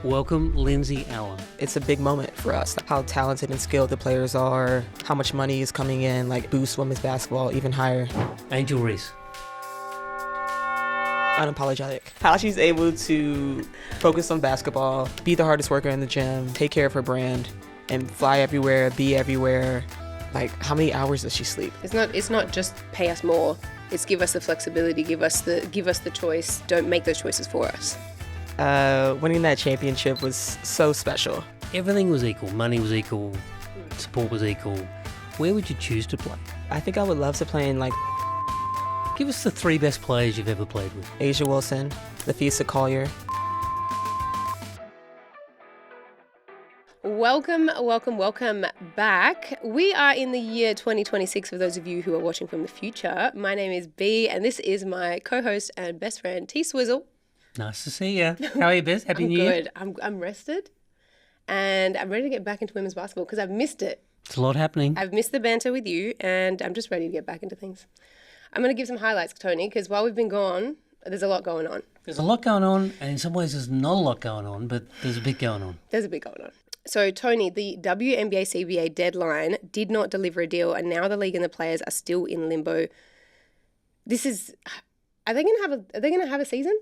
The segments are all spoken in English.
Welcome, Lindsay Allen. It's a big moment for us. How talented and skilled the players are, how much money is coming in, boost women's basketball even higher. Angel Reese. Unapologetic. How she's able to focus on basketball, be the hardest worker in the gym, take care of her brand, and fly everywhere, be everywhere. How many hours does she sleep? It's not just pay us more. It's give us the flexibility, give us the choice. Don't make those choices for us. Winning that championship was so special. Everything was equal. Money was equal. Support was equal. Where would you choose to play? I think I would love to play in Give us the 3 best players you've ever played with. A'ja Wilson, Lafisa Collier. Welcome back. We are in the year 2026 for those of you who are watching from the future. My name is B and this is my co-host and best friend T Swizzle. Nice to see you. How are you, Bess? Happy New Year. I'm good. I'm rested and I'm ready to get back into women's basketball because I've missed it. It's a lot happening. I've missed the banter with you and I'm just ready to get back into things. I'm going to give some highlights, Tony, because while we've been gone, there's a lot going on. There's a lot going on, and in some ways there's not a lot going on, but there's a bit going on. There's a bit going on. So, Tony, the WNBA CBA deadline did not deliver a deal, and now the league and the players are still in limbo. Are they going to have a season?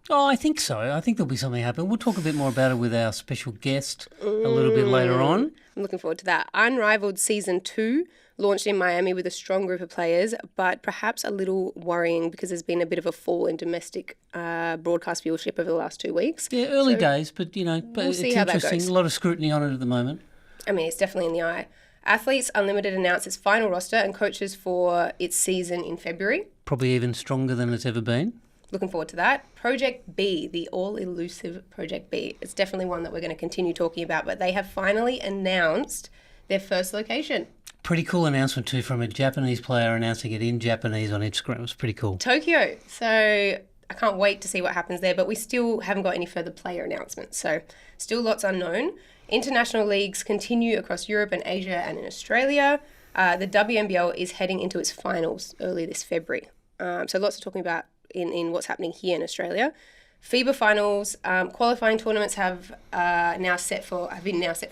Oh, I think so. I think there'll be something happening. We'll talk a bit more about it with our special guest a little bit later on. I'm looking forward to that. Unrivaled Season 2 launched in Miami with a strong group of players, but perhaps a little worrying because there's been a bit of a fall in domestic broadcast viewership over the last 2 weeks. Yeah, early days, but we'll it's see how that interesting. goes. A lot of scrutiny on it at the moment. I mean, it's definitely in the eye. Athletes Unlimited announced its final roster and coaches for its season in February. Probably even stronger than it's ever been. Looking forward to that. Project B, the all-elusive Project B. It's definitely one that we're going to continue talking about, but they have finally announced their first location. Pretty cool announcement too from a Japanese player announcing it in Japanese on Instagram. It was pretty cool. Tokyo. So I can't wait to see what happens there, but we still haven't got any further player announcements. So still lots unknown. International leagues continue across Europe and Asia and in Australia. The WNBL is heading into its finals early this February. So lots of talking about in what's happening here in Australia. FIBA finals, qualifying tournaments have been now set for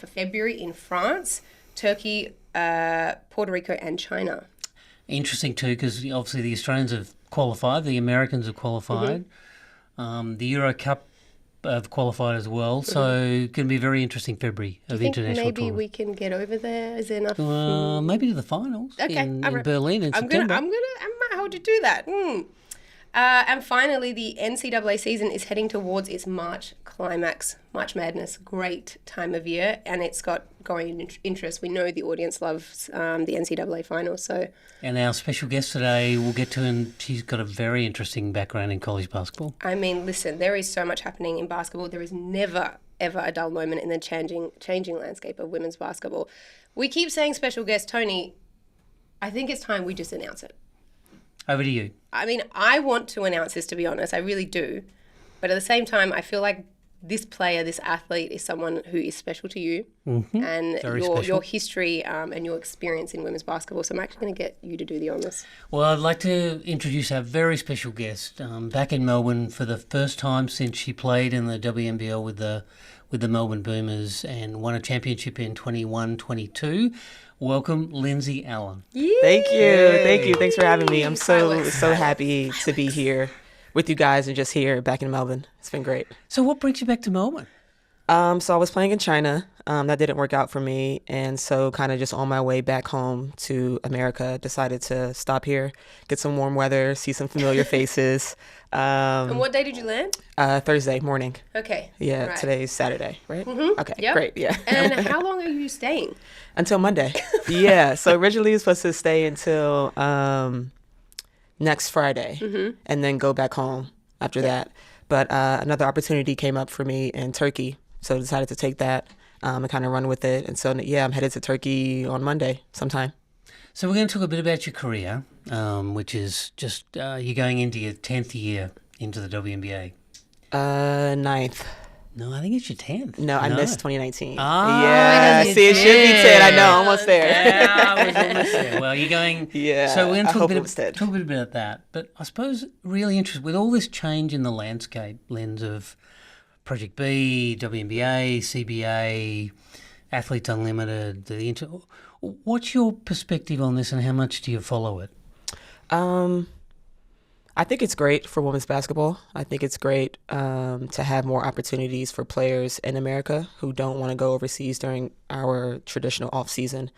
February in France, Turkey, Puerto Rico and China. Interesting too, because obviously the Australians have qualified, the Americans have qualified, the Euro Cup have qualified as well, so it's going to be a very interesting February of international maybe tournament. We can get over there? Is there enough? Maybe to the finals in Berlin in September. I might hold you to that. And finally, the NCAA season is heading towards its March climax. March Madness, great time of year, and it's got growing interest. We know the audience loves the NCAA finals. So, and our special guest today we'll get to, and she's got a very interesting background in college basketball. I mean, listen, there is so much happening in basketball. There is never, ever a dull moment in the changing landscape of women's basketball. We keep saying special guest, Tony. I think it's time we just announce it. Over to you. I mean, I want to announce this, to be honest. I really do. But at the same time, I feel like this player, this athlete is someone who is special to you and your history and your experience in women's basketball. So I'm actually going to get you to do the honours. Well, I'd like to introduce our very special guest back in Melbourne for the first time since she played in the WNBL with the Melbourne Boomers and won a championship in 21-22. Welcome, Lindsay Allen. Yay! Thank you. Thanks for having me. I'm so happy to be here with you guys and just here back in Melbourne. It's been great. So what brings you back to Melbourne? So I was playing in China. That didn't work out for me. And so kind of just on my way back home to America, decided to stop here, get some warm weather, see some familiar faces. And what day did you land? Thursday morning. Okay. Yeah, right. Today's Saturday, right? Mm-hmm. Okay, yep. Great, yeah. And how long are you staying? Until Monday. Yeah, so originally I was supposed to stay until next Friday and then go back home after that. But another opportunity came up for me in Turkey, so I decided to take that and kind of run with it. And so, yeah, I'm headed to Turkey on Monday sometime. So we're going to talk a bit about your career, which is just you're going into your 10th year into the WNBA. 9th. No, I think it's your 10th. No, I missed 2019. Ah, yeah, see, it should be 10. I know, almost there. Yeah, I was almost there. Well, you're going... Yeah, so we're going to talk talk a bit about that. But I suppose really interested with all this change in the landscape, Lens, of Project B, WNBA, CBA, Athletes Unlimited. What's your perspective on this, and how much do you follow it? I think it's great for women's basketball. I think it's great to have more opportunities for players in America who don't want to go overseas during our traditional offseason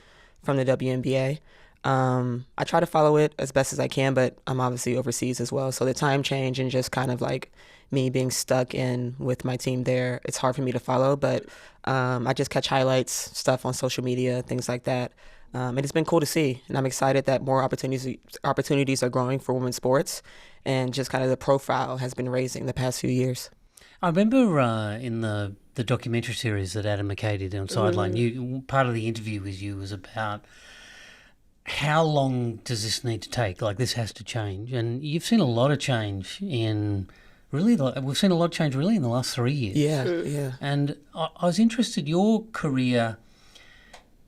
from the WNBA. I try to follow it as best as I can, but I'm obviously overseas as well. So the time change and just kind of like me being stuck in with my team there, it's hard for me to follow. But I just catch highlights, stuff on social media, things like that. And it's been cool to see. And I'm excited that more opportunities are growing for women's sports. And just kind of the profile has been raising the past few years. I remember in the documentary series that Adam McKay did on Sideline, part of the interview with you was about how long does this need to take? Like, this has to change. And you've seen a lot of change we've seen a lot of change really in the last 3 years. Yeah. And I was interested, your career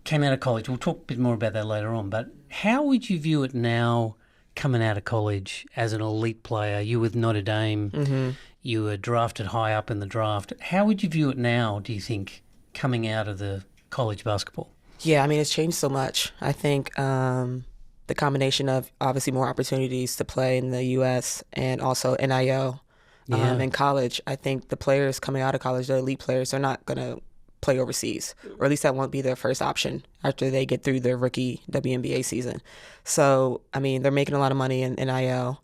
came out of college. We'll talk a bit more about that later on. But how would you view it now coming out of college as an elite player? You were with Notre Dame. You were drafted high up in the draft. How would you view it now, do you think, coming out of the college basketball? Yeah, I mean, it's changed so much. I think the combination of obviously more opportunities to play in the U.S. and also NIL in college, I think the players coming out of college, the elite players, they're not going to play overseas, or at least that won't be their first option after they get through their rookie WNBA season. So, I mean, they're making a lot of money in NIL.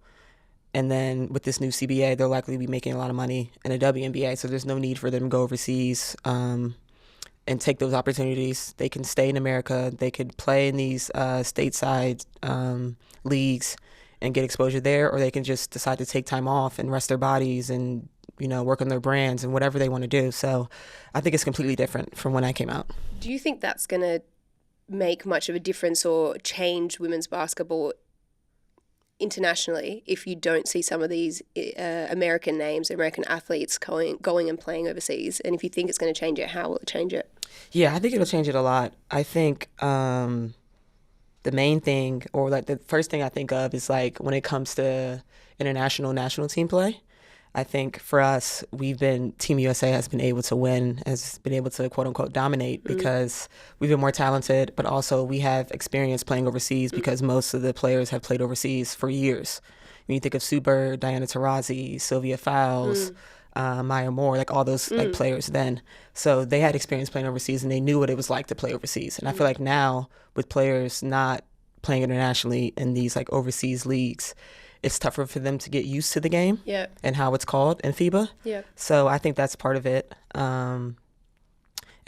And then with this new CBA, they'll likely be making a lot of money in a WNBA. So there's no need for them to go overseas and take those opportunities. They can stay in America. They could play in these stateside leagues and get exposure there, or they can just decide to take time off and rest their bodies and, you know, work on their brands and whatever they want to do. So I think it's completely different from when I came out. Do you think that's going to make much of a difference or change women's basketball internationally if you don't see some of these American names, American athletes going and playing overseas? And if you think it's going to change it, how will it change it? Yeah, I think it'll change it a lot. I think the main thing, or like the first thing I think of is like when it comes to national team play. I think for us, Team USA has been able to win, has been able to quote unquote dominate because we've been more talented, but also we have experience playing overseas because most of the players have played overseas for years. When you think of Sue Bird, Diana Taurasi, Sylvia Fowles, Maya Moore, like all those like players then. So they had experience playing overseas and they knew what it was like to play overseas. And I feel like now with players not playing internationally in these like overseas leagues, it's tougher for them to get used to the game and how it's called in FIBA. Yeah. So I think that's part of it. And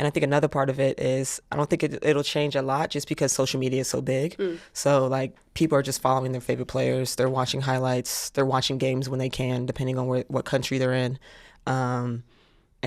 I think another part of it is I don't think it'll change a lot just because social media is so big. So like people are just following their favorite players. They're watching highlights. They're watching games when they can, depending on what country they're in. And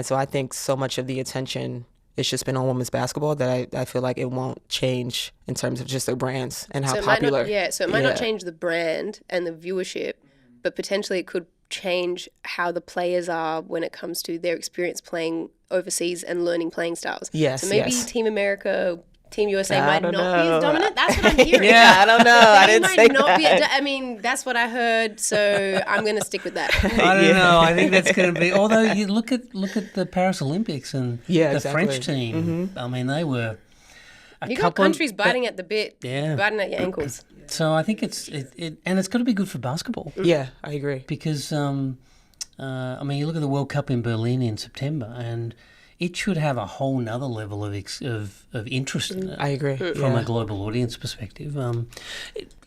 so I think so much of the attention it's just been on women's basketball that I feel like it won't change in terms of just their brands and how popular. So it might not change the brand and the viewership, but potentially it could change how the players are when it comes to their experience playing overseas and learning playing styles. Yes, so maybe Team America, Team USA might not be know. as dominant. That's what I'm hearing. I don't know. I didn't say that. I mean, that's what I heard, so I'm going to stick with that. I don't know. I think that's going to be. Although you look at the Paris Olympics and the French team. I mean, they were. You got countries biting at the bit, biting at your ankles. So I think it's got to be good for basketball. Yeah, I agree. Because I mean, you look at the World Cup in Berlin in September, and it should have a whole nother level of interest in it. I agree. From a global audience perspective.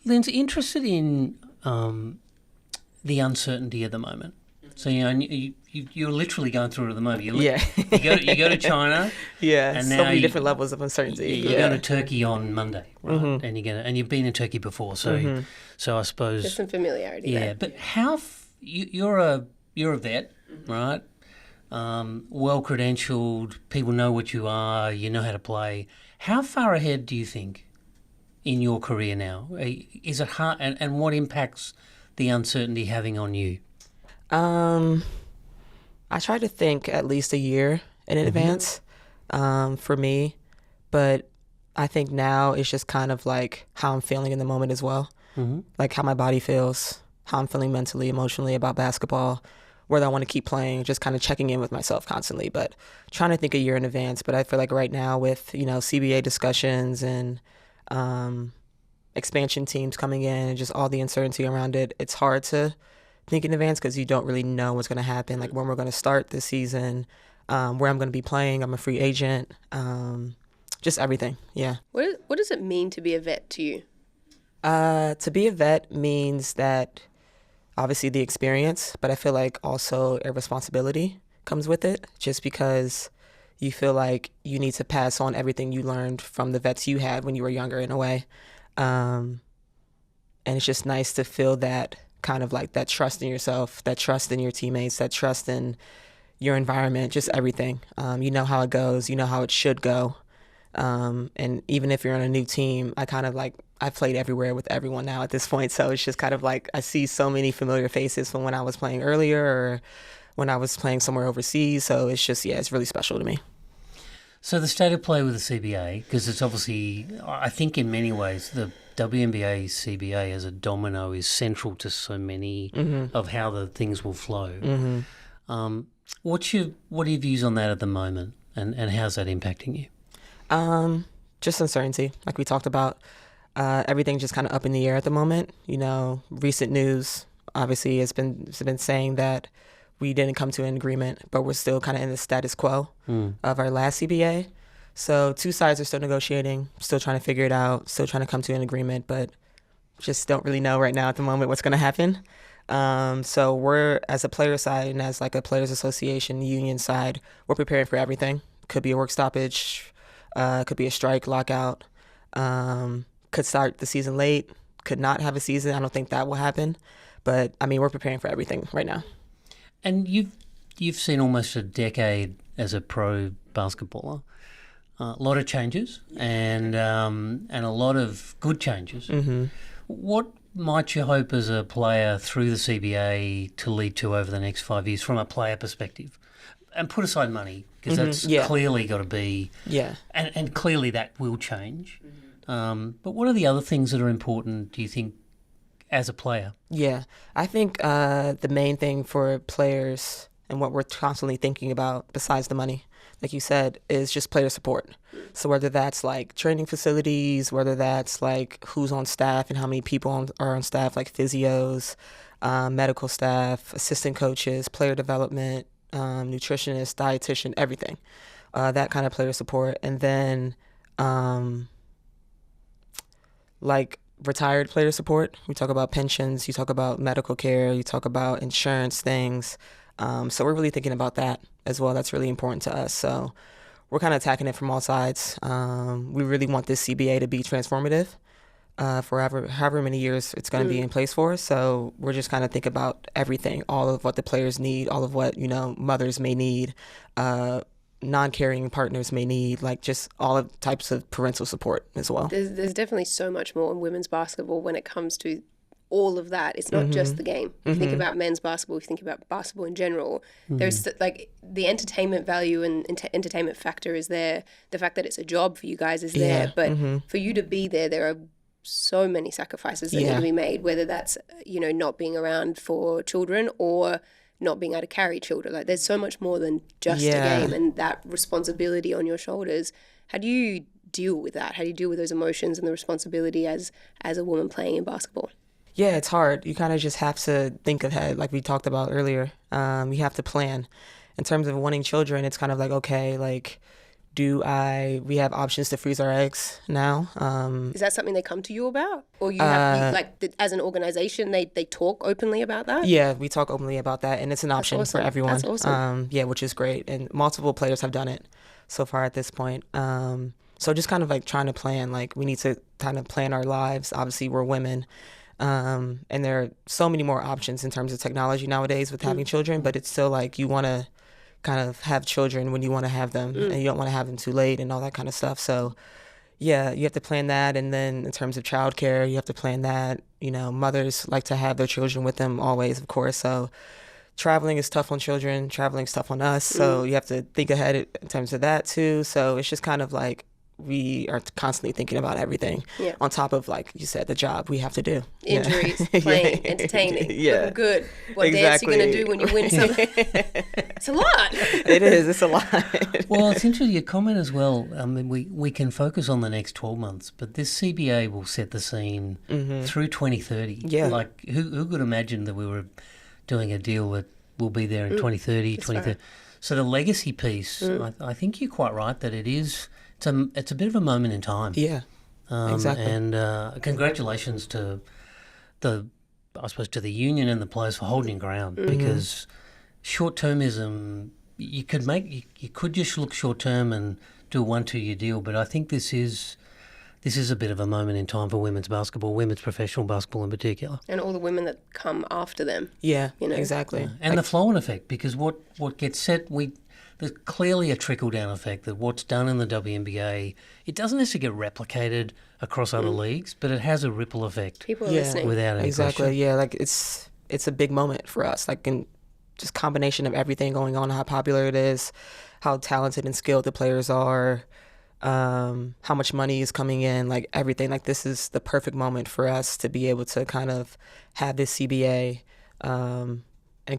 Lynn's interested in the uncertainty at the moment. So, you know, you're literally going through it at the moment. You go to China. And now so many different levels of uncertainty. You're going to Turkey on Monday, right? And you've been in Turkey before, so so I suppose there's some familiarity there. But how you're a vet, right? Well credentialed, people know what you are, you know how to play. How far ahead do you think in your career now? Is it hard, and what impacts the uncertainty having on you? I try to think at least a year in advance for me, but I think now it's just kind of like how I'm feeling in the moment as well, like how my body feels, how I'm feeling mentally, emotionally about basketball, whether I want to keep playing, just kind of checking in with myself constantly, but trying to think a year in advance. But I feel like right now with, CBA discussions and expansion teams coming in and just all the uncertainty around it, it's hard to think in advance because you don't really know what's going to happen, like when we're going to start this season, where I'm going to be playing. I'm a free agent, just everything. Yeah. What does it mean to be a vet to you? To be a vet means that obviously the experience, but I feel like also a responsibility comes with it, just because you feel like you need to pass on everything you learned from the vets you had when you were younger in a way. And it's just nice to feel that kind of like that trust in yourself, that trust in your teammates, that trust in your environment, just everything. You know how it goes, you know how it should go. And even if you're on a new team, I've played everywhere with everyone now at this point. So it's just kind of like I see so many familiar faces from when I was playing earlier or when I was playing somewhere overseas. So it's just, it's really special to me. So the state of play with the CBA, because it's obviously, I think in many ways, the WNBA CBA as a domino is central to so many of how the things will flow. What are your views on that at the moment, and how's that impacting you? Just uncertainty, like we talked about. Everything's just kind of up in the air at the moment. Recent news obviously has been saying that we didn't come to an agreement, but we're still kind of in the status quo of our last CBA. So two sides are still negotiating, still trying to figure it out, still trying to come to an agreement, but just don't really know right now at the moment what's going to happen. So we're, as a player side and as like a players association union side, we're preparing for everything. Could be a work stoppage, could be a strike, lockout, could start the season late, could not have a season. I don't think that will happen. But, we're preparing for everything right now. And you've seen almost a decade as a pro basketballer. A lot of changes and a lot of good changes. What might you hope as a player through the CBA to lead to over the next 5 years from a player perspective? And put aside money, because that's clearly got to be... Yeah. And clearly that will change. But what are the other things that are important, do you think, as a player? Yeah, I think the main thing for players and what we're constantly thinking about, besides the money, like you said, is just player support. So whether that's like training facilities, whether that's like who's on staff and how many people are on staff, like physios, medical staff, assistant coaches, player development, nutritionist, dietitian, everything. That kind of player support. And then like retired player support. We talk about pensions, you talk about medical care, you talk about insurance things. So we're really thinking about that as well. That's really important to us. So we're kind of attacking it from all sides. We really want this CBA to be transformative for however many years it's going to be in place for. So we're just kind of thinking about everything, all of what the players need, all of what, mothers may need, non-carrying partners may need, like just all of types of parental support as well. There's definitely so much more in women's basketball when it comes to all of that. It's not just the game. If you think about men's basketball, if you think about basketball in general, there's like the entertainment value and entertainment factor is there. The fact that it's a job for you guys is there. But for you to be there, there are so many sacrifices that need to be made, whether that's, not being around for children or not being able to carry children. Like there's so much more than just a game and that responsibility on your shoulders. How do you deal with that? How do you deal with those emotions and the responsibility as a woman playing in basketball? Yeah, it's hard. You kind of just have to think ahead, like we talked about earlier. You have to plan. In terms of wanting children, it's kind of like, okay, like, we have options to freeze our eggs now. Is that something they come to you about? Or as an organization, they talk openly about that? Yeah, we talk openly about that, and it's an option for everyone. That's awesome. Which is great. And multiple players have done it so far at this point. So just kind of like trying to plan, like we need to kind of plan our lives. Obviously, we're women. And there are so many more options in terms of technology nowadays with having children, but it's still like you want to kind of have children when you want to have them and you don't want to have them too late and all that kind of stuff. So yeah, you have to plan that. And then in terms of childcare, you have to plan that. Mothers like to have their children with them always, of course. So traveling is tough on children, traveling is tough on us. So you have to think ahead in terms of that too. So it's just kind of like we are constantly thinking about everything. Yeah. On top of, like you said, the job we have to do. Injuries, playing, entertaining, looking good. What dance you going to do when you win something? It's a lot. It is. It's a lot. Well, it's interesting your comment as well. I mean, we can focus on the next 12 months, but this CBA will set the scene through 2030. Yeah. Like, who could imagine that we were doing a deal that will be there in 2030, 2030. right. So the legacy piece, I think you're quite right that it's a bit of a moment in time. Yeah. Exactly. And congratulations to the union and the players for holding ground, because short-termism, you could just look short-term and do a 1-2 year deal, but I think this is a bit of a moment in time for women's basketball, women's professional basketball in particular. And all the women that come after them. Yeah, you know? exactly. And the flow-on effect, because what gets set, there's clearly a trickle-down effect that what's done in the WNBA, it doesn't necessarily get replicated across other leagues, but it has a ripple effect. People are listening. Without any Exactly. question. Yeah, like it's a big moment for us. Like, in just combination of everything going on, how popular it is, how talented and skilled the players are, how much money is coming in, like everything. Like, this is the perfect moment for us to be able to kind of have this CBA and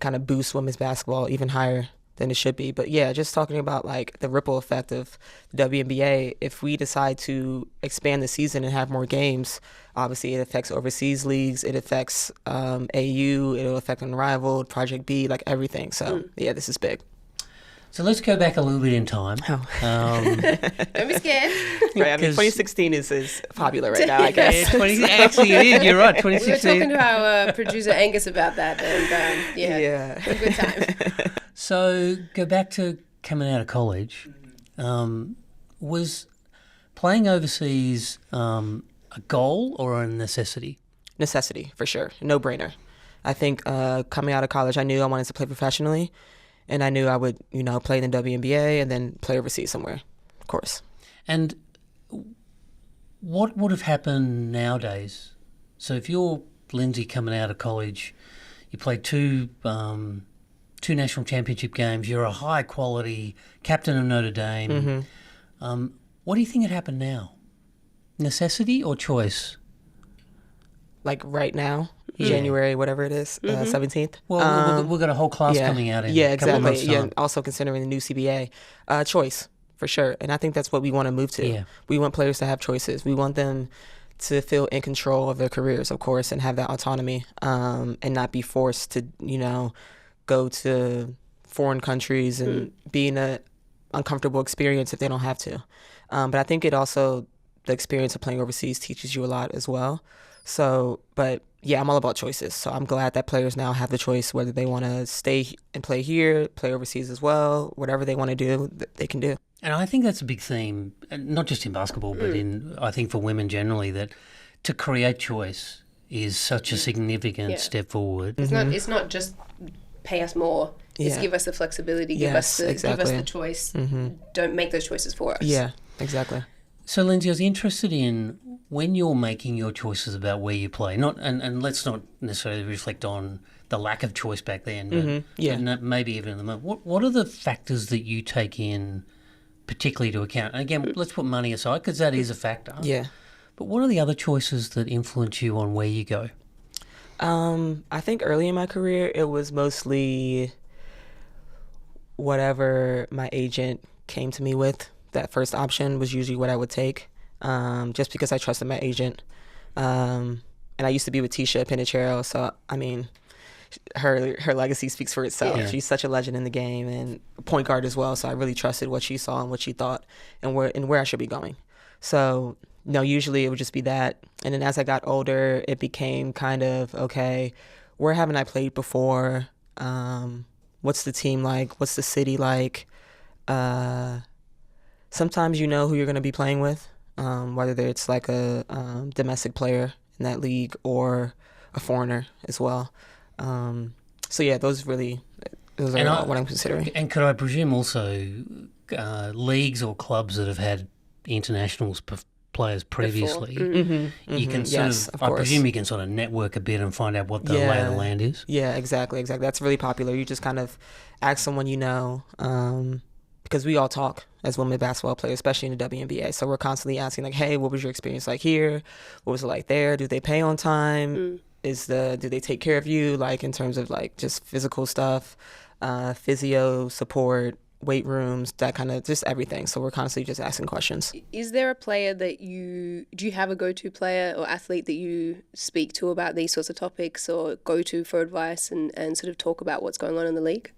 kind of boost women's basketball even higher than it should be. But yeah, just talking about like the ripple effect of the WNBA, if we decide to expand the season and have more games, obviously it affects overseas leagues, it affects AU, it'll affect Unrivaled, Project B, like everything. So yeah, this is big. So let's go back a little bit in time. Don't be scared. Right, I mean, 2016 is popular right now, I guess. Actually, it is. You're right. We were 2016. talking to our producer Angus about that, and Yeah. a good time. So go back to coming out of college. Was playing overseas a goal or a necessity? Necessity, for sure. No brainer. I think coming out of college, I knew I wanted to play professionally, and I knew I would, play in the WNBA and then play overseas somewhere, of course. And what would have happened nowadays? So if you're Lindsay coming out of college, you played two national championship games, you're a high quality captain of Notre Dame. What do you think had happened now? Necessity or choice? Like right now, January, whatever it is, 17th. Well, we've got a whole class coming out in a couple of months' exactly. time. Yeah, also considering the new CBA. Choice, for sure. And I think that's what we want to move to. Yeah. We want players to have choices. We want them to feel in control of their careers, of course, and have that autonomy, and not be forced to, go to foreign countries and be in an uncomfortable experience if they don't have to. But I think the experience of playing overseas teaches you a lot as well. So, but yeah, I'm all about choices. So I'm glad that players now have the choice whether they want to stay and play here, play overseas as well, whatever they want to do, they can do. And I think that's a big theme, not just in basketball, but I think for women generally, that to create choice is such a significant step forward. It's not just pay us more. It's Yeah. give us the flexibility, give us the choice. Don't make those choices for us. Yeah, exactly. So, Lindsay, I was interested in when you're making your choices about where you play, and let's not necessarily reflect on the lack of choice back then, but maybe even in the moment. What are the factors that you take in particularly to account? And again, let's put money aside because that is a factor. Yeah. But what are the other choices that influence you on where you go? I think early in my career, it was mostly whatever my agent came to me with. That first option was usually what I would take, just because I trusted my agent. And I used to be with Tisha Pinachero, so I mean, her legacy speaks for itself. Yeah. She's such a legend in the game and point guard as well. So I really trusted what she saw and what she thought and where I should be going. So usually it would just be that. And then as I got older, it became kind of, okay, where haven't I played before? What's the team like? What's the city like? Sometimes you know who you're going to be playing with, whether it's like a domestic player in that league or a foreigner as well. So yeah, those are what I'm considering. And could I presume also leagues or clubs that have had internationals players previously, you can Yes, of course. I presume you can sort of network a bit and find out what the lay of the land is. Yeah, exactly. That's really popular. You just kind of ask someone because we all talk as women basketball players, especially in the WNBA. So we're constantly asking, like, hey, what was your experience like here? What was it like there? Do they pay on time? Do they take care of you, like, in terms of, like, just physical stuff, physio support, weight rooms, that kind of, just everything. So we're constantly just asking questions. Is there a player do you have a go-to player or athlete that you speak to about these sorts of topics, or go to for advice and sort of talk about what's going on in the league?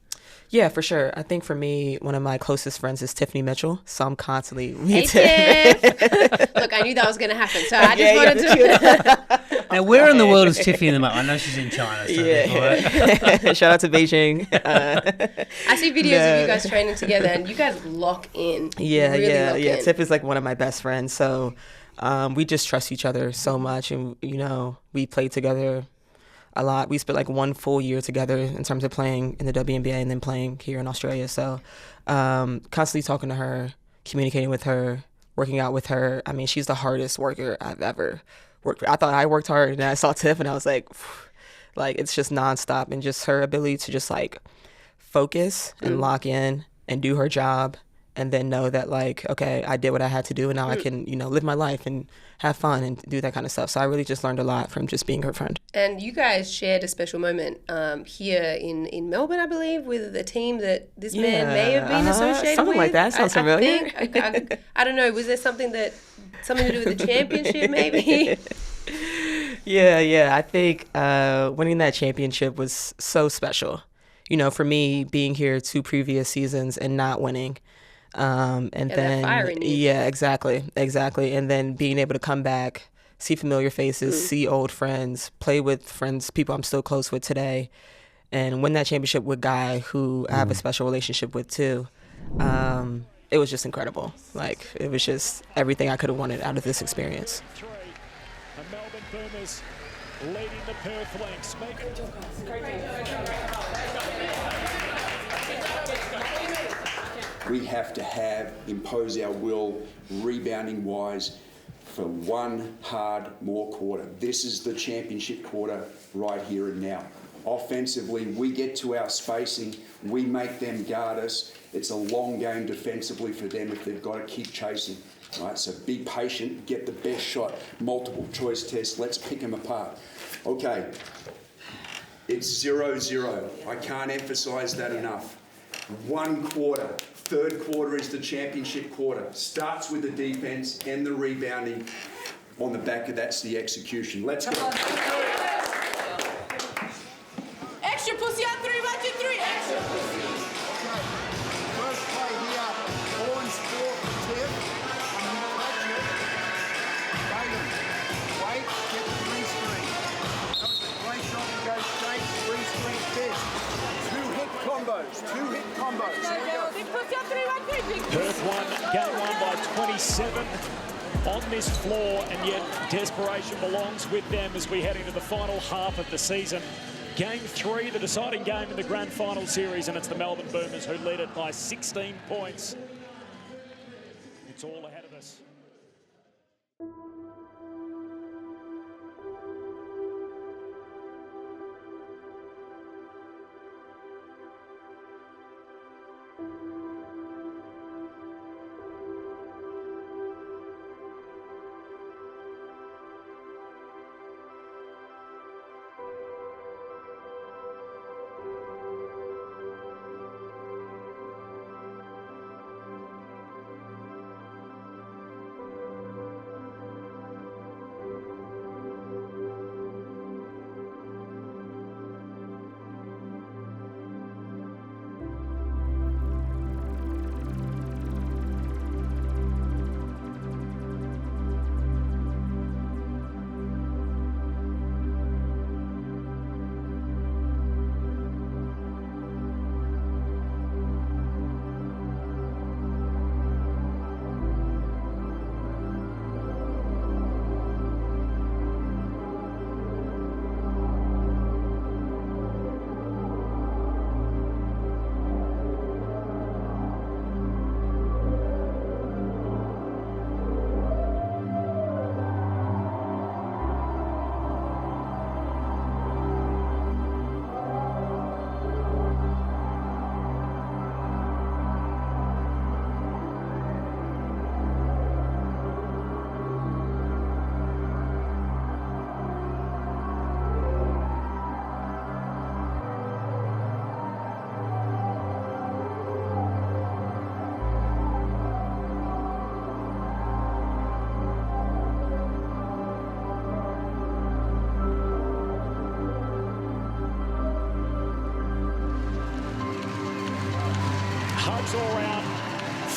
Yeah, for sure. I think for me, one of my closest friends is Tiffany Mitchell. So I'm constantly... Hey, Tiff! Look, I knew that was going to happen. So I just wanted to... Now, where in the world is Tiffany in the moment? I know she's in China. So yeah. Shout out to Beijing. I see videos of you guys training together, and you guys lock in. Yeah, really lock in. Tiff is like one of my best friends. So we just trust each other so much. And, you know, we play together a lot. We spent like 1 full year together in terms of playing in the WNBA and then playing here in Australia. So constantly talking to her, communicating with her, working out with her. I mean, she's the hardest worker I've ever worked with. I thought I worked hard, and then I saw Tiff and I was like it's just nonstop. And just her ability to just like focus and lock in and do her job, and then know that, like, okay, I did what I had to do, and now I can, you know, live my life and have fun and do that kind of stuff. So I really just learned a lot from just being her friend. And you guys shared a special moment here in Melbourne, I believe, with a team that this man may have been associated something with. like that. Sounds familiar. I don't know. Was there something to do with the championship, maybe? Yeah. I think winning that championship was so special. You know, for me, being here 2 previous seasons and not winning. And then that fire in you. Yeah, exactly. And then being able to come back, see familiar faces, see old friends, play with friends, people I'm still close with today, and win that championship with Guy, who I have a special relationship with too. It was just incredible. Like, it was just everything I could have wanted out of this experience. The Melbourne Boomers leading the Perth Lynx. We have to impose our will, rebounding-wise, for one hard more quarter. This is the championship quarter right here and now. Offensively, we get to our spacing, we make them guard us. It's a long game defensively for them if they've got to keep chasing. Right, so be patient, get the best shot, multiple choice test, let's pick them apart. Okay, it's 0-0. I can't emphasize that enough. 1 quarter. 3rd quarter is the championship quarter. Starts with the defense and the rebounding. On the back of that's the execution. Let's go. Extra pussy on 3, 1, 2, 3. Extra pussy. Okay. First play here. Orange for Tiff. Bailey. Wait. Get the green screen. That was a great shot to go straight. Green screen pitch. 2 hit combos. Here we go. Perth won game 1 by 27 on this floor, and yet desperation belongs with them as we head into the final half of the season. Game 3, the deciding game in the grand final series, and it's the Melbourne Boomers who lead it by 16 points. It's all ahead of us.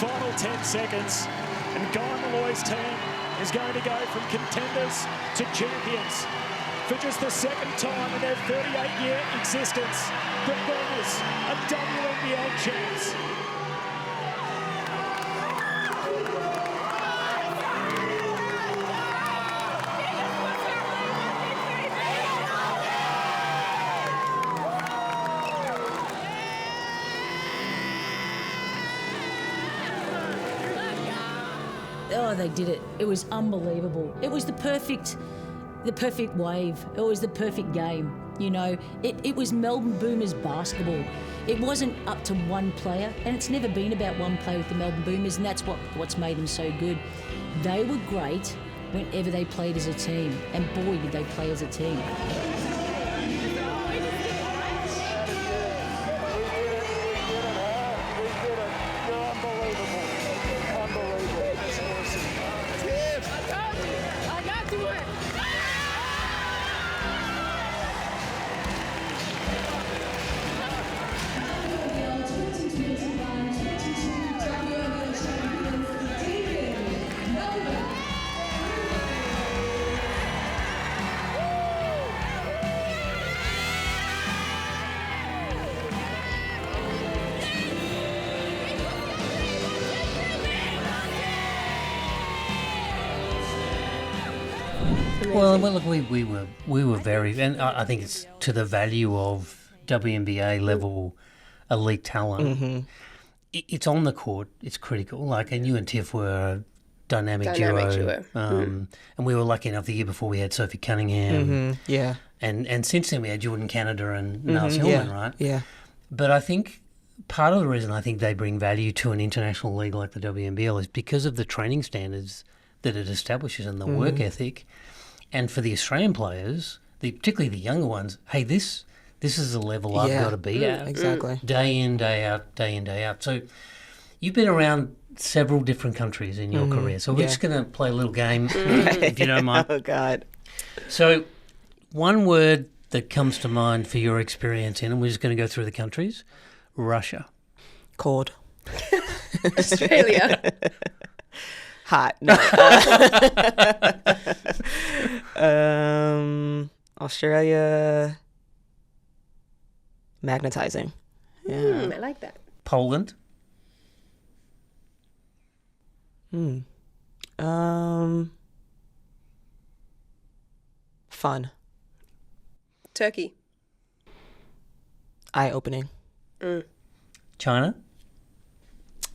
Final 10 seconds, and Guy Malloy's team is going to go from contenders to champions. For just the second time in their 38-year existence, the Boomers are WNBL champs. Oh, they did it. It was unbelievable. It was the perfect wave. It was the perfect game. You know, it was Melbourne Boomers basketball. It wasn't up to one player, and it's never been about one player with the Melbourne Boomers, and that's what's made them so good. They were great whenever they played as a team, and boy, did they play as a team. Well, look, we were very, and I think it's to the value of WNBA level elite talent. Mm-hmm. It's on the court. It's critical. Like, and you and Tiff were a dynamic duo. And we were lucky enough the year before we had Sophie Cunningham. Mm-hmm. Yeah. And since then we had Jordan Canada and Nars Hillman, right? Yeah. But I think part of the reason I think they bring value to an international league like the WNBL is because of the training standards that it establishes and the work ethic. And for the Australian players, particularly the younger ones, hey, this is the level I've got to be at. Exactly. Day in, day out, day in, day out. So you've been around several different countries in your career. So we're just going to play a little game, if you don't mind. Oh, God. So one word that comes to mind for your experience in, and we're just going to go through the countries, Russia. Cold. Australia. Hot. No. Australia. Magnetizing. Yeah. I like that. Poland. Fun. Turkey. Eye-opening. China.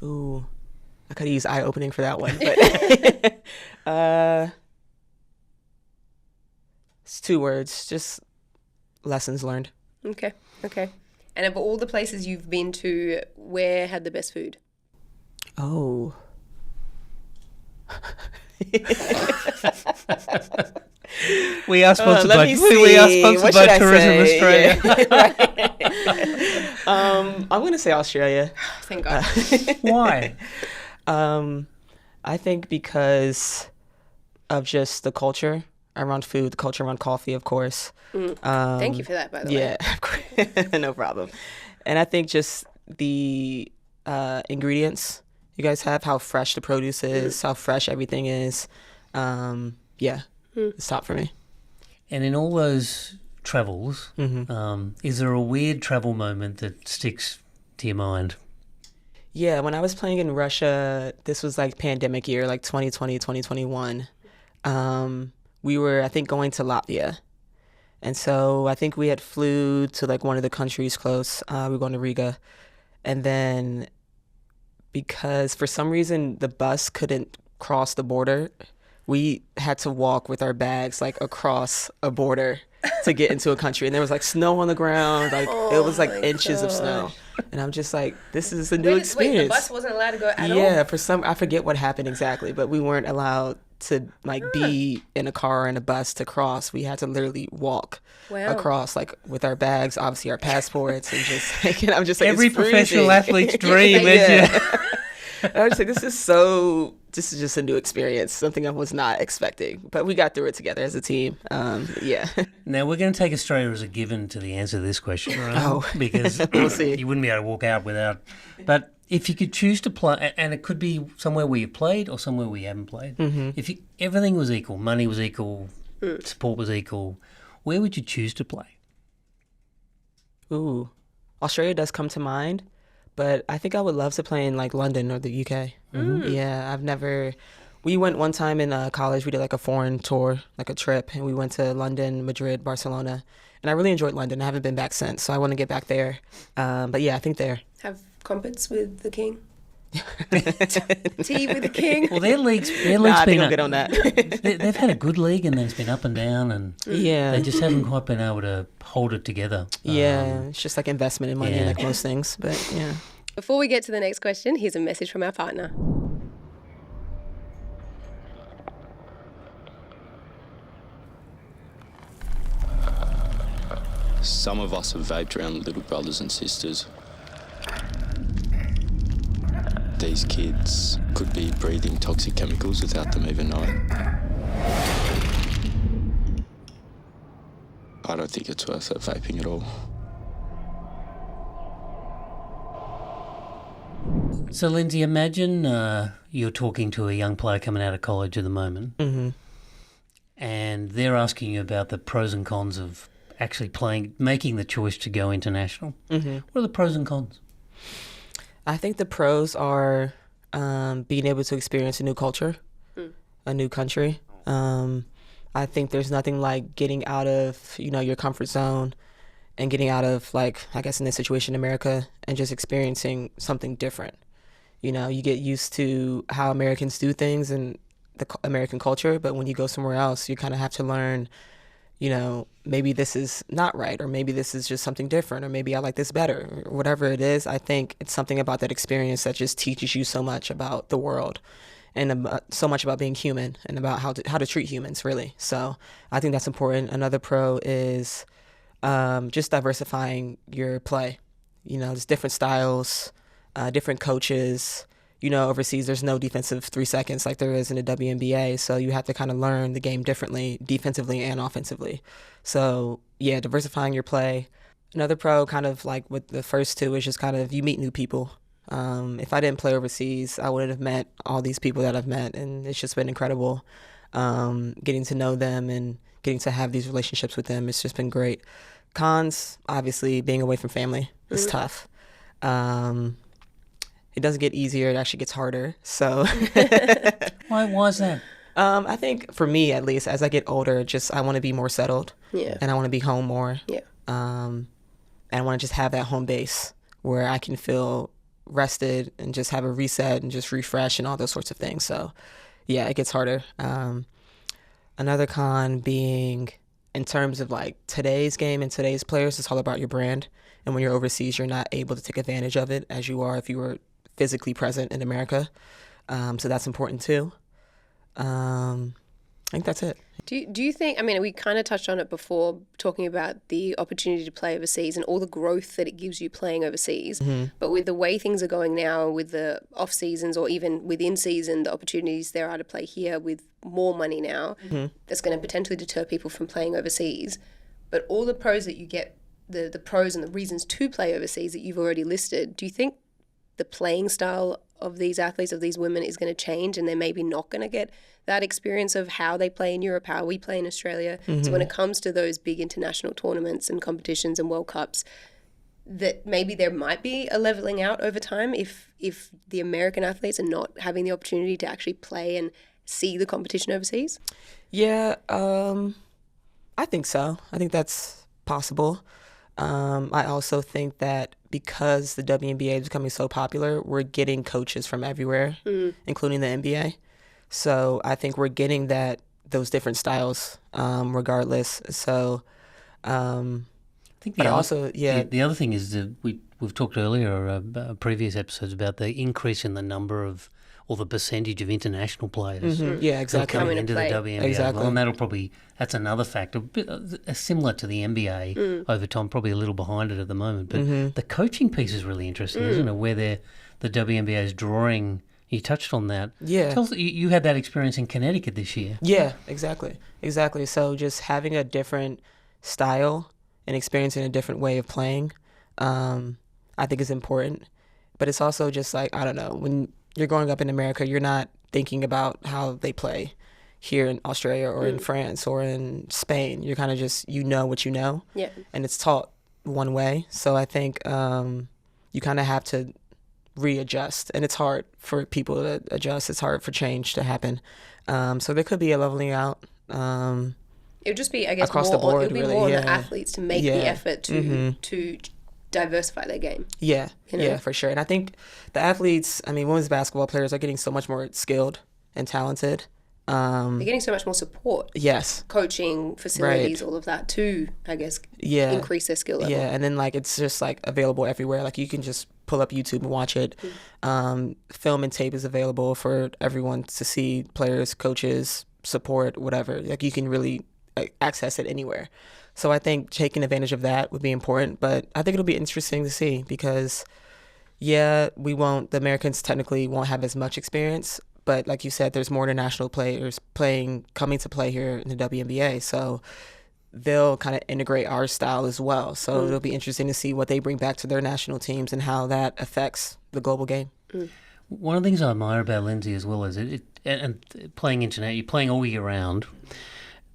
Ooh. I could use eye-opening for that one, but it's 2 words, just lessons learned. Okay. And of all the places you've been to, where had the best food? Oh. We are sponsored Let by me see. we are sponsored What by should I Tourism say? Australia. I'm going to say Australia. Thank God. Why? I think because of just the culture around food, the culture around coffee, of course. Thank you for that, by the way. Yeah, of course. No problem. And I think just the ingredients you guys have, how fresh the produce is, how fresh everything is. It's top for me. And in all those travels, is there a weird travel moment that sticks to your mind? Yeah, when I was playing in Russia, this was like pandemic year, like 2020, 2021. We were, I think, going to Latvia. And so I think we had flew to like one of the countries close. We were going to Riga. And then because for some reason the bus couldn't cross the border, we had to walk with our bags like across a border to get into a country. And there was like snow on the ground. Like it was like inches of snow. And I'm just like, this is a new experience. Wait, the bus wasn't allowed to go at all? Yeah, I forget what happened exactly, but we weren't allowed to like be in a car or in a bus to cross. We had to literally walk across, like with our bags, obviously our passports, and just like, and I'm just like, Every it's professional freezing. athlete's dream, I was like, this is just a new experience, something I was not expecting. But we got through it together as a team. Now, we're going to take Australia as a given to the answer to this question, right? Oh. Because We'll see. you wouldn't be able to walk out without. But If you could choose to play, and it could be somewhere where you played or somewhere where you haven't played, if everything was equal, money was equal, support was equal, where would you choose to play? Ooh, Australia does come to mind, but I think I would love to play in like London or the UK. Yeah, I've never. We went one time in college. We did like a foreign tour, like a trip, and we went to London, Madrid, Barcelona, and I really enjoyed London. I haven't been back since, so I want to get back there. But yeah, I think there. Have crumpets with the king. Tea with the king. Well, their league's I think been I'll get on that. they've had a good league, and then it's been up and down, and they just haven't quite been able to hold it together. Yeah, it's just like investment in money, yeah. like most things. But yeah. Before we get to the next question, here's a message from our partner. Some of us have vaped around little brothers and sisters. These kids could be breathing toxic chemicals without them even knowing. I don't think it's worth it vaping at all. So, Lindsay, imagine you're talking to a young player coming out of college at the moment, and they're asking you about the pros and cons of actually playing, making the choice to go international. What are the pros and cons? I think the pros are being able to experience a new culture, a new country. I think there's nothing like getting out of, your comfort zone and getting out of, like, I guess in this situation, America, and just experiencing something different. You get used to how Americans do things and the American culture, but when you go somewhere else, you kind of have to learn, maybe this is not right, or maybe this is just something different, or maybe I like this better, or whatever it is. I think it's something about that experience that just teaches you so much about the world and so much about being human and about how to treat humans, really. So I think that's important. Another pro is just diversifying your play. There's different styles, different coaches. Overseas, there's no defensive 3 seconds like there is in the WNBA. So you have to kind of learn the game differently, defensively and offensively. So, yeah, diversifying your play. Another pro, kind of like with the first two, is just kind of you meet new people. If I didn't play overseas, I wouldn't have met all these people that I've met. And it's just been incredible getting to know them and getting to have these relationships with them. It's just been great. Cons, obviously, being away from family is tough. It doesn't get easier. It actually gets harder. So Why is that? I think for me, at least, as I get older, I want to be more settled. Yeah. And I want to be home more. Yeah. And I want to just have that home base where I can feel rested and just have a reset and just refresh and all those sorts of things. So, yeah, it gets harder. Another con being in terms of like today's game and today's players, it's all about your brand. And when you're overseas, you're not able to take advantage of it as you are if you were physically present in America. So that's important too. I think that's it. Do you think, we kind of touched on it before, talking about the opportunity to play overseas and all the growth that it gives you playing overseas. But with the way things are going now, with the off seasons or even within season, the opportunities there are to play here with more money now, that's going to potentially deter people from playing overseas. But all the pros that you get, the pros and the reasons to play overseas that you've already listed, do you think the playing style of these athletes, of these women, is going to change, and they're maybe not going to get that experience of how they play in Europe, how we play in Australia? So when it comes to those big international tournaments and competitions and World Cups, that maybe there might be a leveling out over time if the American athletes are not having the opportunity to actually play and see the competition overseas? Yeah, I think so. I think that's possible. I also think that because the WNBA is becoming so popular, we're getting coaches from everywhere, including the NBA. So I think we're getting those different styles, regardless. So I think the other thing is that we've talked earlier, previous episodes, about the increase in the number of, or the percentage of international players. Yeah, exactly. Coming into the WNBA. Exactly. Well, and that's another factor, similar to the NBA over time, probably a little behind it at the moment. But the coaching piece is really interesting, isn't it? Where the WNBA is drawing. You touched on that. Yeah. Tell us, you had that experience in Connecticut this year. Yeah, exactly. So just having a different style and experiencing a different way of playing, I think is important. but it's also just like, I don't know, when you're growing up in America, you're not thinking about how they play here in Australia or in France or in Spain. You're kind of just, you know what you know. Yeah. And it's taught one way. So I think you kind of have to readjust. And it's hard for people to adjust. It's hard for change to happen. So there could be a leveling out. It would just be, I guess, across more the board, it would be really, more on yeah. the athletes to make the effort to diversify their game. Yeah, You know? yeah, for sure. And I think the athletes, I mean, women's basketball players are getting so much more skilled and talented. They're getting so much more support. Yes. Coaching, facilities, all of that to, I guess, Yeah. increase their skill level. Yeah, and then like it's just like available everywhere. Like you can just pull up YouTube and watch it. Film and tape is available for everyone to see, players, coaches, support, whatever. Like you can really access it anywhere. So I think taking advantage of that would be important. But I think it'll be interesting to see because, yeah, the Americans technically won't have as much experience. But like you said, there's more international players coming to play here in the WNBA. So they'll kind of integrate our style as well. So it'll be interesting to see what they bring back to their national teams and how that affects the global game. One of the things I admire about Lindsay as well is and playing internet, you're playing all year round.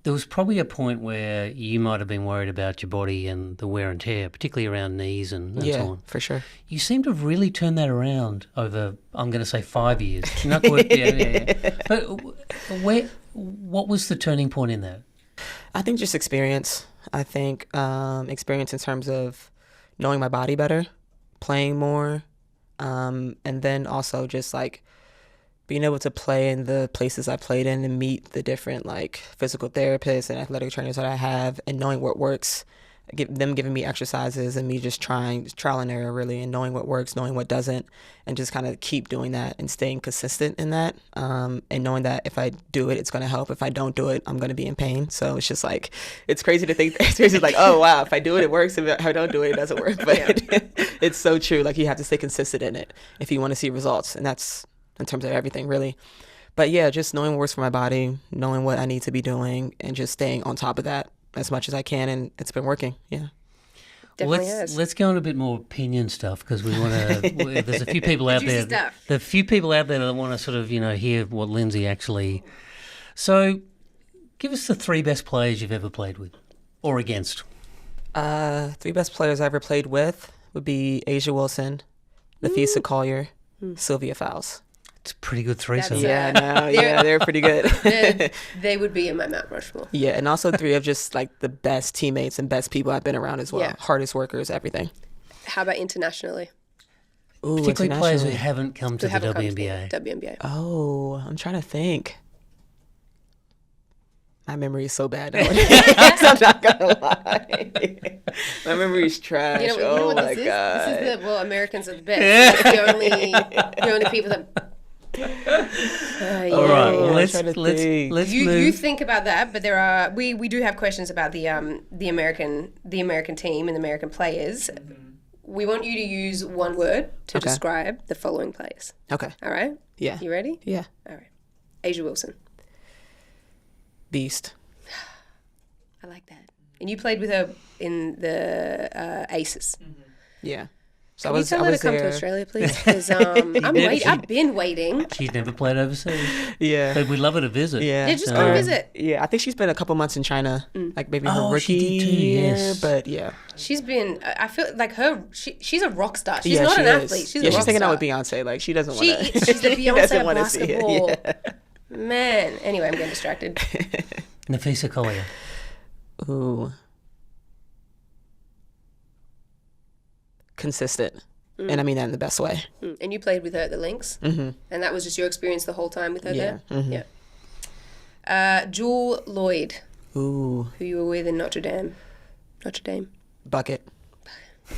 There was probably a point where you might have been worried about your body and the wear and tear, particularly around knees and so on. For sure. You seem to have really turned that around over, I'm going to say 5 years. Not quite, yeah. But what was the turning point in that? I think just experience. I think experience in terms of knowing my body better, playing more, and then also just like being able to play in the places I played in and meet the different like physical therapists and athletic trainers that I have and knowing what works, them giving me exercises and me just trying trial and error really and knowing what works, knowing what doesn't, and just kind of keep doing that and staying consistent in that, and knowing that if I do it, it's going to help. If I don't do it, I'm going to be in pain. So it's just like, it's crazy to think, it's crazy like, oh wow, if I do it, it works. If I don't do it, it doesn't work. But it's so true. Like you have to stay consistent in it if you want to see results. And that's in terms of everything really. But yeah, just knowing what works for my body, knowing what I need to be doing and just staying on top of that as much as I can, and it's been working. Yeah. Definitely Let's go on a bit more opinion stuff because we want to. There's a few people out there. There are a few people out there that want to sort of hear what Lindsay actually. So, give us the 3 best players you've ever played with, or against. 3 best players I ever played with would be A'ja Wilson, Nafisa Collier, Sylvia Fowles. It's a pretty good threesome. They're pretty good. They would be in my Mount Rushmore. Yeah, and also 3 of just like the best teammates and best people I've been around as well. Yeah. Hardest workers, everything. How about internationally? Ooh, Particularly players who haven't come to the WNBA. WNBA. Oh, I'm trying to think. My memory is so bad. I'm not gonna lie. My memory is trash. You know what my this god. Is? This is the Americans are the best. the only people that. All right, well, let's move. You think about that, but there are we do have questions about the American team and the American players. We want you to use one word to describe the following players. Okay. All right. Yeah. You ready? Yeah. All right. A'ja Wilson. Beast. I like that. And you played with her in the Aces. Yeah. So Can you tell her to come to Australia, please? Because I've been waiting. She's never played overseas. Yeah. But we'd love her to visit. Yeah. Yeah, just come visit. Yeah, I think she's been a couple months in China, like maybe her Oh, she rookie did too, year. yes. But yeah. She's been. I feel like she's a rock star. She's Yeah, not she an is. athlete. She's a yeah, rock she's hanging star. out with Beyonce. Like she doesn't want to. She's the Beyonce doesn't of wanna see it, basketball. yeah. Man. Anyway, I'm getting distracted. Nafisa Collier. Ooh. Consistent. And I mean that in the best way. And you played with her at the Lynx, and that was just your experience the whole time with her there. Yeah. Jewell Lloyd, Ooh. who you were with in Notre Dame. Bucket.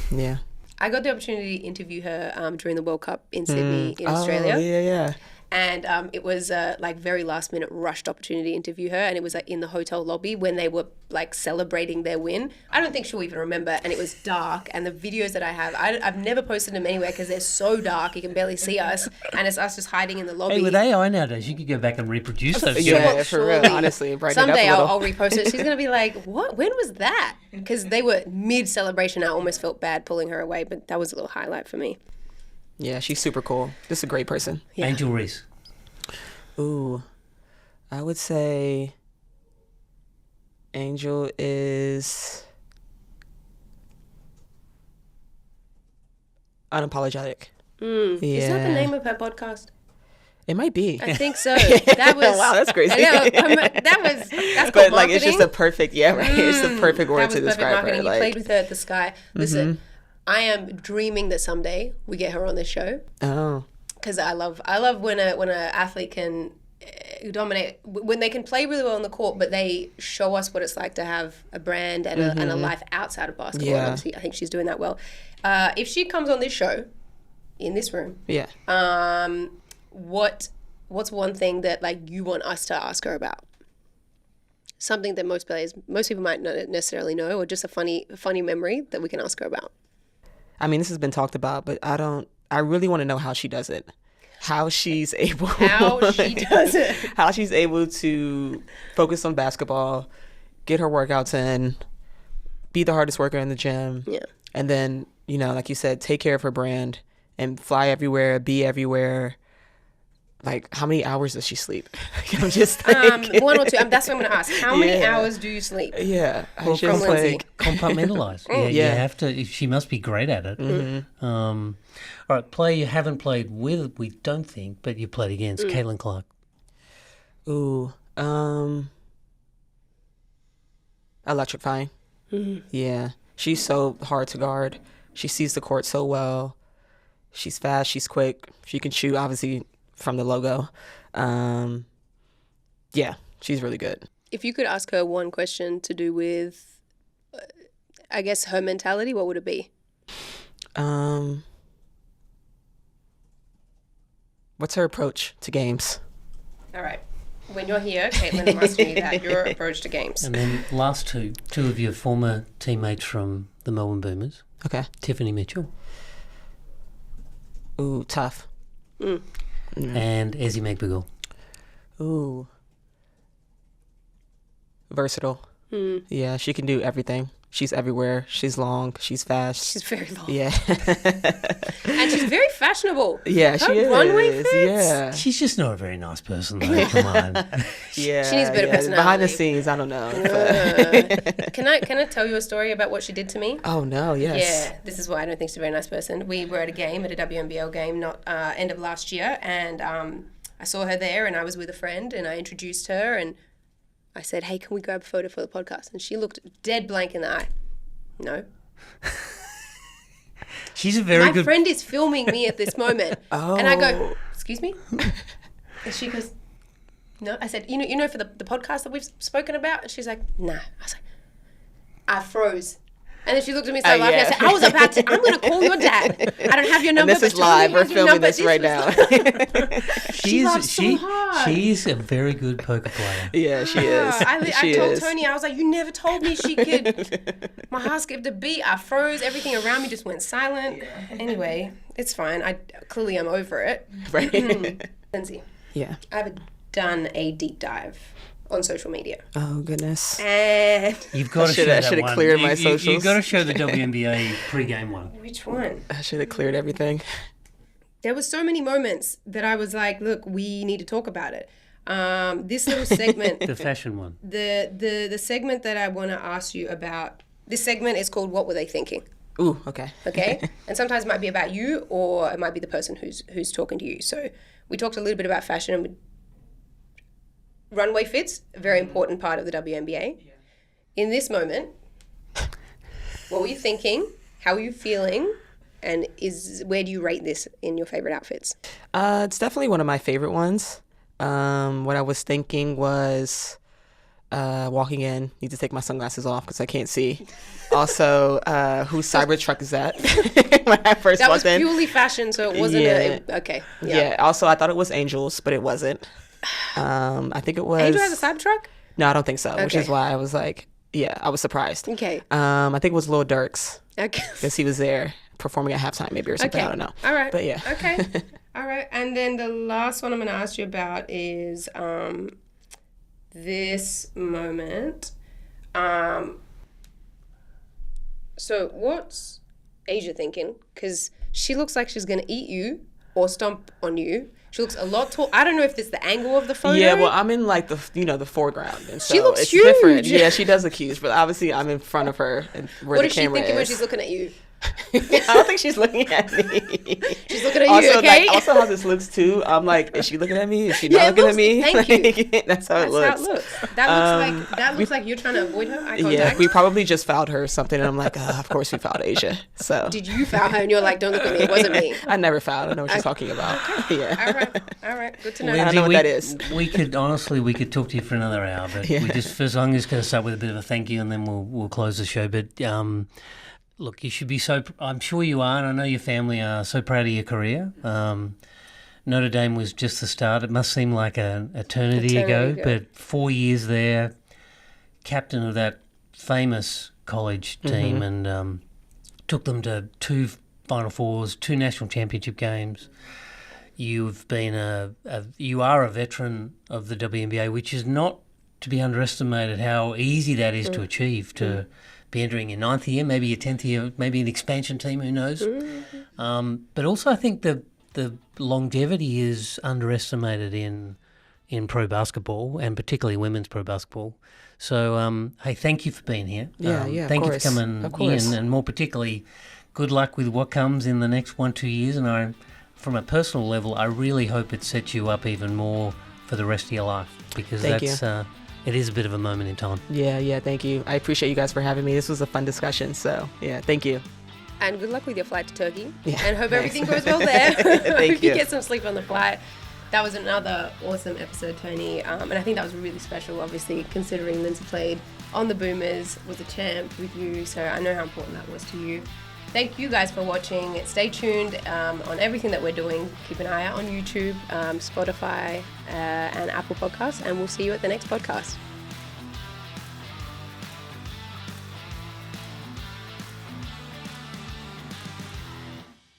Yeah. I got the opportunity to interview her during the World Cup in Sydney in Australia. Oh, yeah. And it was like very last minute rushed opportunity to interview her, and it was like in the hotel lobby when they were like celebrating their win. I don't think she'll even remember, and it was dark. And the videos that I have, I've never posted them anywhere because they're so dark you can barely see us, and it's us just hiding in the lobby. Hey, with AI nowadays, you could go back and reproduce those. Yeah, for real. Honestly, brighten Someday it up a I'll little. repost it. She's gonna be like, "What? When was that?" Because they were mid celebration. I almost felt bad pulling her away, but that was a little highlight for me. Yeah, she's super cool. Just a great person. Yeah. Angel Reese. Ooh, I would say Angel is unapologetic. Is that the name of her podcast? It might be. I think so. That was wow, that's crazy. That's But called like, it's just a marketing. perfect, it's the perfect word That was to perfect describe marketing. her. You Like, played with her at the Sky. Listen, I am dreaming that someday we get her on this show oh, because I love when a athlete can dominate, when they can play really well on the court, but they show us what it's like to have a brand and a life outside of basketball. Yeah. And obviously, I think she's doing that well. If she comes on this show, in this room, yeah. what's one thing that like you want us to ask her about? Something that most people might not necessarily know, or just a funny memory that we can ask her about. I mean, this has been talked about, but I really want to know how she does it. How she's able How she does it. how she's able to focus on basketball, get her workouts in, be the hardest worker in the gym. Yeah. And then, like you said, take care of her brand and fly everywhere, be everywhere. Like, how many hours does she sleep? I'm just thinking. 1 or 2. That's what I'm going to ask. How many Yeah. hours do you sleep? Yeah. Well, She's Lindsay. like, Compartmentalize. Yeah, you have to. She must be great at it. All right, player you haven't played with, we don't think, but you played against Caitlin Clark. ooh, electrifying. Yeah. She's so hard to guard. She sees the court so well. She's fast. She's quick. She can shoot, obviously, from the logo. Yeah, she's really good. If you could ask her one question to do with, I guess, her mentality, what would it be? What's her approach to games? All right. When you're here, Caitlin, I'm asking you that, your approach to games. And then last two of your former teammates from the Melbourne Boomers, Okay. Tiffany Mitchell Ooh, tough. and Ezzy McBiggle. Ooh. Versatile. Yeah, she can do everything. She's everywhere. She's long. She's fast. She's very long. Yeah. And she's very fashionable. Yeah, Her she is. runway fits. Yeah. She's just not a very nice person, though. Come on. Yeah. She needs a bit of Behind the personality. scenes, I don't know. but- Can I tell you a story about what she did to me? Oh, no, yes. Yeah, this is why I don't think she's a very nice person. We were at a game, at a WNBL game, not end of last year, and I saw her there, and I was with a friend, and I introduced her, and I said, "Hey, can we grab a photo for the podcast?" And she looked dead blank in the eye. No. She's a very My good. friend is filming me at this moment, and I Oh. go, "Excuse me?" And she goes, "No." I said, "You know, for the podcast that we've spoken about," and she's like, "Nah." I was like, I froze. And then she looked at me so laughing. yeah. I said, "I was about to. I'm going to call your dad. I don't have your number." And this is but Tony live. We're has your filming number." this right now. She laughs so hard. She's a very good poker player. Yeah, she is. I She told is. Tony, I was like, "You never told me she could." My heart skipped a beat. I froze. Everything around me just went silent. Anyway, it's fine. Clearly I'm over it. Right. Lindsay, Yeah. I haven't done a deep dive on social media, Oh, goodness. and You've got to show I that should've one. cleared my You've socials. got to show the WNBA pre-game one. which one? I should have cleared everything. There was so many moments that I was like, "Look, we need to talk about it." This little segment, The fashion one. the segment that I want to ask you about. This segment is called "What Were They Thinking?" Ooh, okay. Okay, and sometimes it might be about you, or it might be the person who's talking to you. So we talked a little bit about fashion and runway fits, a very important part of the WNBA. In this moment, what were you thinking? How were you feeling? And where do you rate this in your favorite outfits? It's definitely one of my favorite ones. What I was thinking was walking in, need to take my sunglasses off because I can't see. Also, whose Cybertruck is that? When I first That was walked in. purely fashion, so it wasn't okay. Yeah. Also, I thought it was Angels, but it wasn't. I think it was. Angel has a Cybertruck? No, I don't think so. Which Okay. is why I was like, yeah, I was surprised. Okay. I think it was Lil Durk's Okay. because he was there performing at halftime, maybe or something. Okay. I don't know. All right. But yeah. Okay. All right. And then the last one I'm going to ask you about is this moment. So what's Asia thinking? Because She looks like she's going to eat you or stomp on you. She looks a lot tall. I don't know if it's the angle of the photo. Yeah, well, I'm in like the foreground, and so she looks it's huge. different. Yeah, she does look huge, but obviously I'm in front of her and where What the is she camera thinking when is. she's looking at you? I don't think she's looking at me. She's looking at also, you, okay? Also how this looks too. I'm like, is she looking at me? Is she not looking at me? Thank you. That's how it looks. That looks like you're trying to avoid her eye contact. Yeah, we probably just fouled her or something, and I'm like, of course we fouled Asia. So Did you foul her? And you're like, don't look at me. It wasn't me. I never fouled. I know what you're talking about. Yeah. All right. Good to know. I don't know what that is. We could talk to you for another hour, but Yeah. we just first I'm just going to start with a bit of a thank you, and then we'll close the show. But look, you should be I'm sure you are, and I know your family are so proud of your career. Notre Dame was just the start. It must seem like an eternity ago, but 4 years there, captain of that famous college team, and took them to 2 Final Fours, 2 national championship games. You've been you are a veteran of the WNBA, which is not to be underestimated. How easy that is to achieve. To be entering your 9th year, maybe your 10th year, maybe an expansion team. Who knows? But also, I think the longevity is underestimated in pro basketball, and particularly women's pro basketball. So, hey, thank you for being here. Thank you for coming in, and more particularly, good luck with what comes in the next 1-2 years. And from a personal level, I really hope it sets you up even more for the rest of your life, because it is a bit of a moment in time. Yeah, thank you. I appreciate you guys for having me. This was a fun discussion, so yeah, thank you. And good luck with your flight to Turkey. Yeah, and hope thanks. everything goes well there. Thank hope you you. get some sleep on the flight. That was another awesome episode, Tony. And I think that was really special, obviously, considering Lindsay played on the Boomers, was a champ with you. So I know how important that was to you. Thank you guys for watching. Stay tuned on everything that we're doing. Keep an eye out on YouTube, Spotify, and Apple Podcasts. And we'll see you at the next podcast.